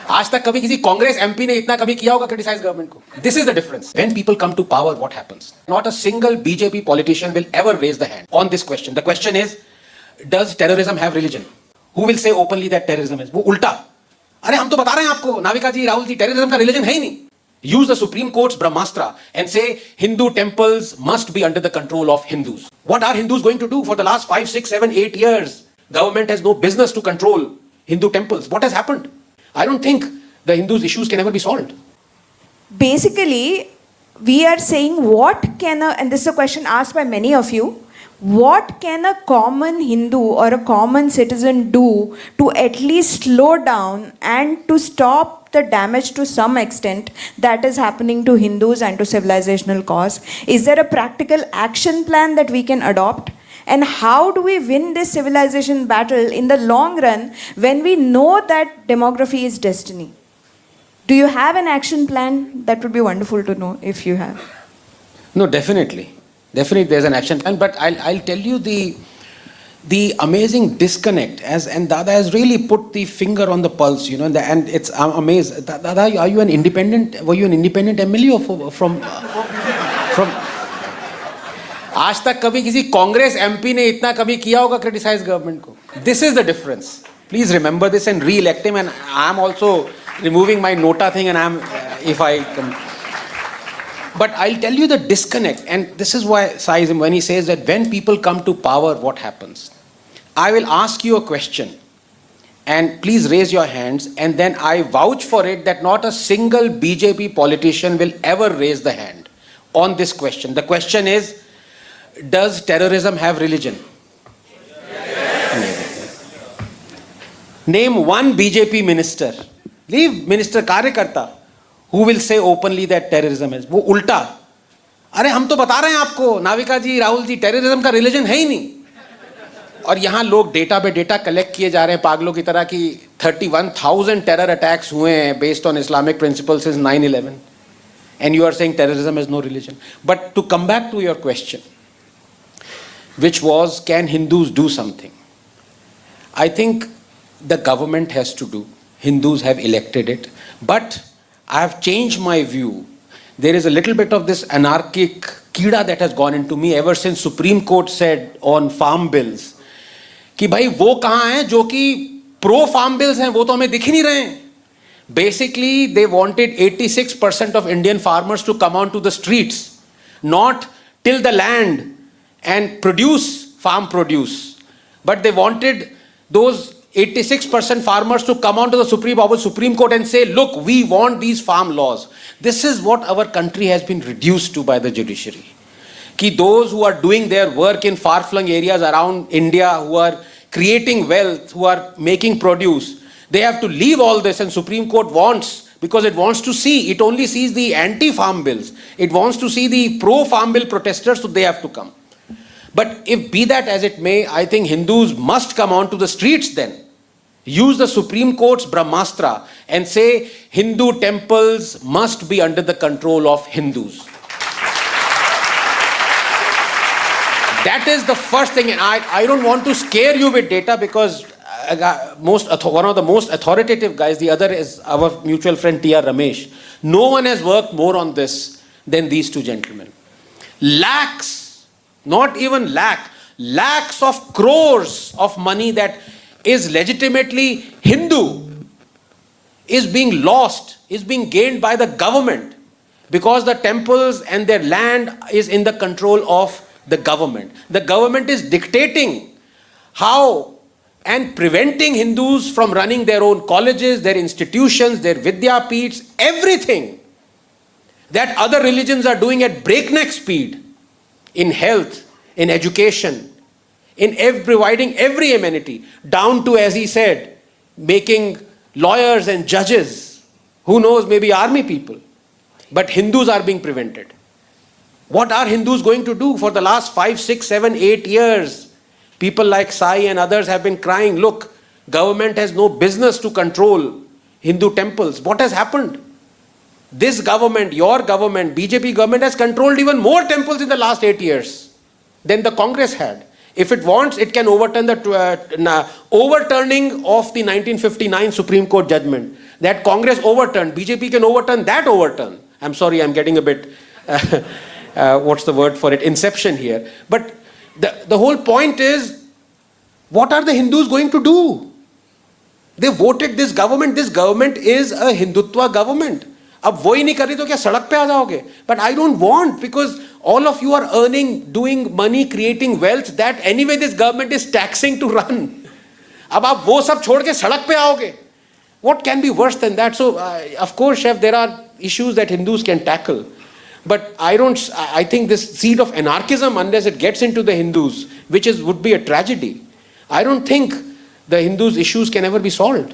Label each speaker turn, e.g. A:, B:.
A: आज तक कभी किसी कांग्रेस एमपी ने इतना कभी किया होगा क्रिटिसाइज गवर्नमेंट को? This is the difference. When people come to power, what happens? Not a single BJP politician will ever raise the hand on this question. The question is, does terrorism have religion? Who will say openly that terrorism is? वो उल्टा, अरे हम तो बता रहे हैं आपको Navika ji, Rahul ji, terrorism का रिलीजन है ही नहीं. Use the Supreme Court's Brahmastra and say Hindu temples must be under the control of Hindus. What are Hindus going to do for the last 5, 6, 7, 8 years? Government has no business to control Hindu temples. What has happened? I don't think the Hindus' issues can ever be solved.
B: Basically, we are saying what can and this is a question asked by many of you, what can a common Hindu or a common citizen do to at least slow down and to stop the damage to some extent that is happening to Hindus and to civilizational cause? Is there a practical action plan that we can adopt? And how do we win this civilization battle in the long run when we know that demography is destiny? Do you have an action plan? That would be wonderful to know if you have.
A: No, definitely. Definitely there's an action plan, but I'll tell you the amazing disconnect, and Dada has really put the finger on the pulse, you know, and it's, I'm amazed. Dada, are you an independent, were you an independent MLA or from आज तक कभी किसी Congress MP ने इतना कभी किया होगा criticise government को? This is the difference. Please remember this and री-elect him, and I am also removing my nota thing, and I am, if I can. But I'll tell you the disconnect, and this is why Saism, when he says that when people come to power, what happens? I will ask you a question, and please raise your hands, and then I vouch for it that not a single BJP politician will ever raise the hand on this question. The question is, does terrorism have religion? Name one BJP minister, leave minister कार्यकर्ता, who will say openly that terrorism is. वो उल्टा, अरे हम तो बता रहे हैं आपको नाविका जी, राहुल जी, टेररिज्म का रिलीजन है ही नहीं. और यहाँ लोग डेटा पे डेटा कलेक्ट किए जा रहे हैं पागलों की तरह कि 31,000 टेरर अटैक्स हुए हैं based on Islamic principles since 9/11, and you are saying terrorism is no religion. But to come back to your question, which was, can Hindus do something? I think the government has to do. Hindus have elected it, but I have changed my view. There is a little bit of this anarchic कीड़ा that has gone into me ever since Supreme Court said on farm bills कि भाई वो कहाँ हैं जो कि pro farm bills हैं, वो तो हमें दिख ही नहीं रहे हैं. Basically, they wanted 86% of Indian farmers to come onto the streets, not till the land and produce farm produce, but they wanted those 86% farmers to come onto the Supreme Court and say, look, we want these farm laws. This is what our country has been reduced to by the judiciary. Ki those who are doing their work in far-flung areas around India, who are creating wealth, who are making produce, they have to leave all this, and Supreme Court wants, because it wants to see, it only sees the anti-farm bills. It wants to see the pro-farm bill protesters, so they have to come. But if be that as it may, I think Hindus must come onto the streets then. Use the Supreme Court's Brahmastra and say Hindu temples must be under the control of Hindus. That is the first thing, and I don't want to scare you with data because one of the most authoritative guys, the other is our mutual friend T.R. Ramesh. No one has worked more on this than these two gentlemen. Lakhs, not even lakhs of crores of money that is legitimately Hindu is being lost, is being gained by the government because the temples and their land is in the control of the government. The government is dictating how and preventing Hindus from running their own colleges, their institutions, their Vidyapeeths, everything that other religions are doing at breakneck speed in health, in education, in providing every amenity, down to, as he said, making lawyers and judges, who knows, maybe army people. But Hindus are being prevented. What are Hindus going to do? For the last 5, 6, 7, 8 years, people like Sai and others have been crying, look, government has no business to control Hindu temples. What has happened? This government, your government, BJP government has controlled even more temples in the last 8 years than the Congress had. If it wants, it can overturn the overturning of the 1959 Supreme Court judgment that Congress overturned. BJP can overturn that overturn. I'm sorry, I'm getting a bit, what's the word for it, inception here. But the whole point is, what are the Hindus going to do? They voted this government. This government is a Hindutva government. अब वो ही नहीं कर रही तो क्या सड़क पे आ जाओगे? But I don't want, because all of you are earning, doing money, creating wealth that anyway this government is taxing to run. अब आप वो सब छोड़ के सड़क पे आओगे? What can be worse than that? So of course, Chef, there are issues that Hindus can tackle. But I think this seed of anarchism, unless it gets into the Hindus, would be a tragedy. I don't think the Hindus' issues can ever be solved.